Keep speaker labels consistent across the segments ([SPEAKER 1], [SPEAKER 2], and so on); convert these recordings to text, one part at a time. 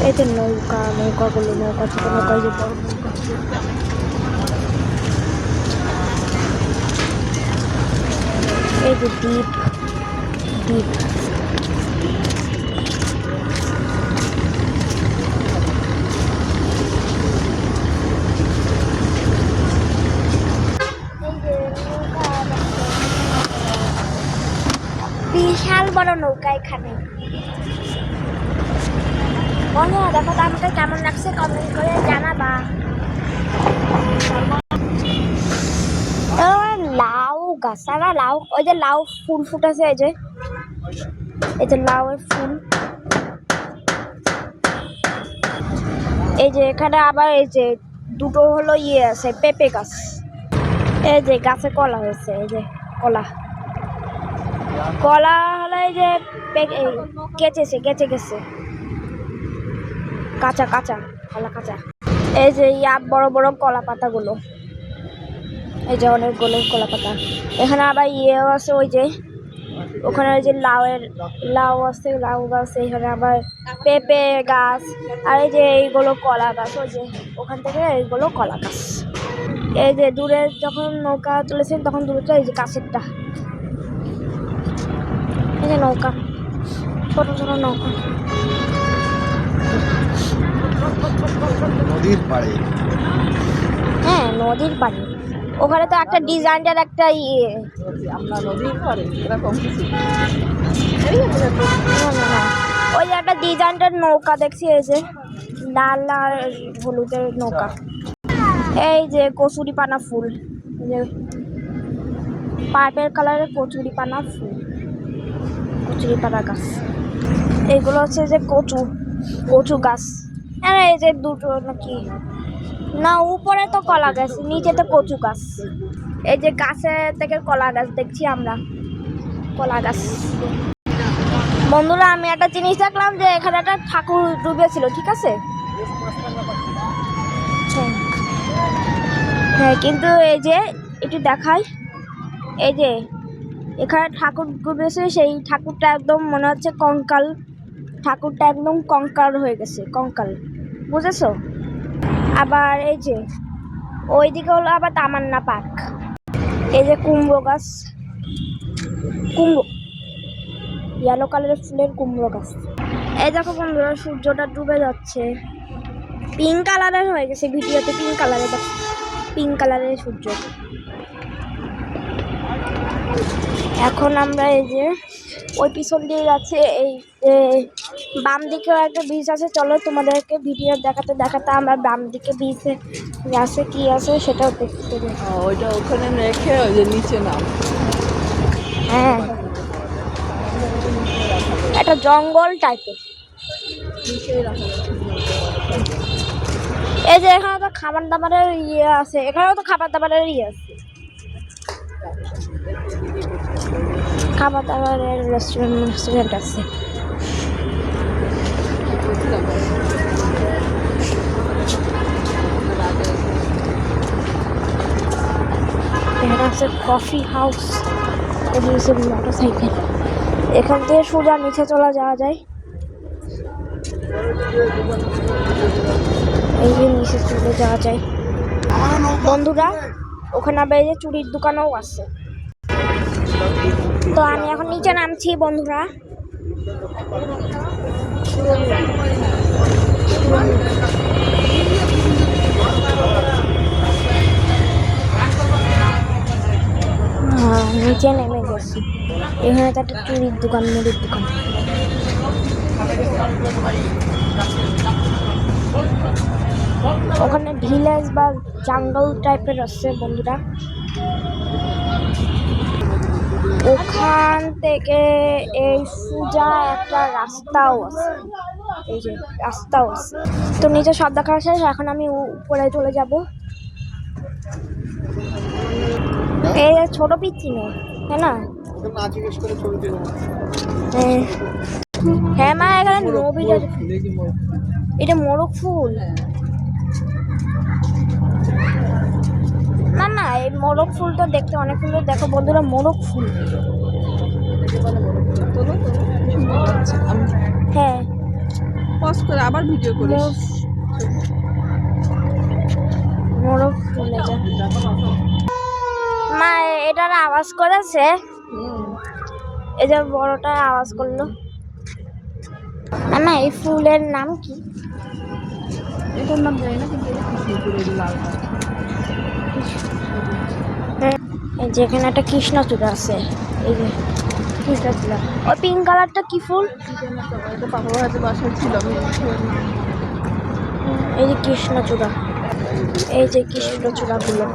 [SPEAKER 1] এই যে নৌকাগুলো, নৌকা ছোট নৌকা, এই যে বড় নৌকা, এই যে দ্বীপ দ্বীপ। বিশাল বড় নৌকা এখানে। বন্ধুরা দেখো তো আমাকে কেমন লাগছে, কমেন্ট করে জানাবা। লাউ গাছ, আর লাউ, ওই যে লাউ ফুল ফুটেছে, এই যে লাউয়ের ফুল। এই যে এখানে আবার এই যে দুটো হলো ইয়ে আছে, পেঁপে গাছ। এই যে গাছে কলা হয়েছে, এই যে কলা হলো এই যে কেচে গেছে, কাঁচা কলা কাঁচা। এই যে বড় বড় কলা পাতাগুলো, এই যে অনেকগুলো কলা পাতা। এখানে আবার ইয়েও আছে, ওই যে ওখানে ওই যে লাউ আছে, লাউ গাছ। এখানে আবার পেঁপে গাছ, আর এই যে এইগুলো কলা গাছ। ওই যে ওখান থেকে এইগুলো কলা গাছ। এই যে দূরে যখন নৌকা তুলেছেন তখন দূরে এই যে কাছেরটা, এই যে নৌকা, ছোট ছোট নৌকা
[SPEAKER 2] নদীর পাড়ে।
[SPEAKER 1] হ্যাঁ, নদীর পাড়ে। ওখানে তো একটা ডিজাইনের একটা ইয়ে, ওই যে একটা ডিজাইনের নৌকা দেখছি, এই যে লাল আর হলুদের নৌকা। এই যে কচুরি পানা ফুল, যে পার্পেল কালারের কচুরি পানা ফুল, কচুরি পানা গাছ। এইগুলো হচ্ছে যে কচু গাছ। আর এই যে দুটো নাকি না, উপরে তো কলা গাছ, নিচে তো কচু গাছ। এই যে গাছে থেকে কলা গাছ দেখছি আমরা, কলা গাছ। বন্ধুরা আমি একটা জিনিস দেখলাম, যে এখানে একটা ঠাকুর ডুবেছিল, ঠিক আছে? হ্যাঁ, কিন্তু এই যে একটু দেখাই, এই যে এখানে ঠাকুর ডুবেছে, সেই ঠাকুরটা একদম মনে হচ্ছে কঙ্কাল। ঠাকুরটা একদম কঙ্কাল হয়ে গেছে, কঙ্কাল, বুঝেছো? আবার এই যে ওইদিকে হলো আবার তামান্না পার্ক। এই যে কুমড়ো গাছ, ইয়েলো কালারের ফুলের কুমড়ো গাছ। এই দেখো বন্ধুরা, সূর্যটা ডুবে যাচ্ছে, পিঙ্ক কালারের হয়ে গেছে ভিডিওতে, পিঙ্ক কালারের, পিঙ্ক কালারের সূর্য। এখন আমরা এই যে ওই পিছন দিয়ে যাচ্ছে, এই বাম দিকেও একটা বীজ আছে। চলো তোমাদেরকে ভিডিও দেখাতে আমরা বাম দিকে বীজে আছে কি আছে সেটাও দেখতে দেব।
[SPEAKER 3] ওইটা ওখানে রেখে ওই যে নিচে নাম।
[SPEAKER 1] হ্যাঁ, একটা জঙ্গল টাইপের। এই যে এখানে তো খাবার দাবারের ইয়ে আছে, এখানেও তো খাবার দাবারের ইয়ে আছে, খাবার দাবারের রেস্টুরেন্ট আছে। এখানে আছে কফি হাউস, এখানে আছে মোটর সাইকেল। এখান থেকে সোজা নিচে চলে যাওয়া যায়, এই যে নিচে চলে যাওয়া যায়। বন্ধুরা ওখানে আবার এই যে চুড়ির দোকানও আছে। তো আমি এখন নিচে নামছি বন্ধুরা। নিচে নেমে গেছি। এখানে তো একটা চুড়ির দোকান, মুড়ির দোকান। ওখানে ভিলেজ বা জঙ্গল টাইপের আছে বন্ধুরা। ওখান থেকে এই সোজা একটা রাস্তাও আছে, এই যে রাস্তাও আছে। তো নিচে সব দেখা শেষ, এখন আমি উপরে চলে যাব। এই ছোট পিচ্ছি মেয়ে, তাই না? হ্যাঁ মা, এখানে নবীর, এটা মোরগ ফুল না? না, এই মোরগ ফুল তো দেখতে অনেক সুন্দর। দেখো বন্ধুরা, মোরগ ফুল।
[SPEAKER 3] তোলো তো কি সুন্দর লাগছে। আমি
[SPEAKER 1] হ্যাঁ
[SPEAKER 3] পজ করে আবার ভিডিও করিস।
[SPEAKER 1] মোরগ ফুল এটা। মা এটার আওয়াজ করেছে, এই যে বড়টা আওয়াজ করলো। না এই ফুলের নাম কি?
[SPEAKER 3] এটার নাম জানি না, কিন্তু এটা কৃষ্ণচূড়া, এই লালটা।
[SPEAKER 1] এই যে এখানে একটা কৃষ্ণচূড়া আছে, এই যে কৃষ্ণচূড়া। ওই পিঙ্ক কালারটা কি ফুল?
[SPEAKER 3] এটা পাপা ভাইতে বাসায় ছিল, আমি
[SPEAKER 1] এই যে কৃষ্ণচূড়া, এই যে কৃষ্ণচূড়াগুলো।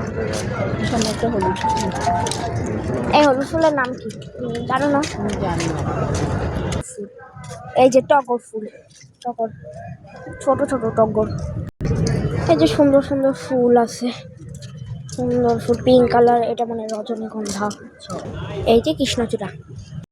[SPEAKER 3] সামনে একটা হলুদ ফুল।
[SPEAKER 1] এই হলুদ ফুলের নাম কি জানো না?
[SPEAKER 3] আমি জানি না।
[SPEAKER 1] এই যে টগর ফুল, টগর, ছোট ছোট টগর। এই যে সুন্দর সুন্দর ফুল আছে, সুন্দর ফুল, পিঙ্ক কালার, এটা মানে রজনীগন্ধা। এই যে কৃষ্ণচূড়া।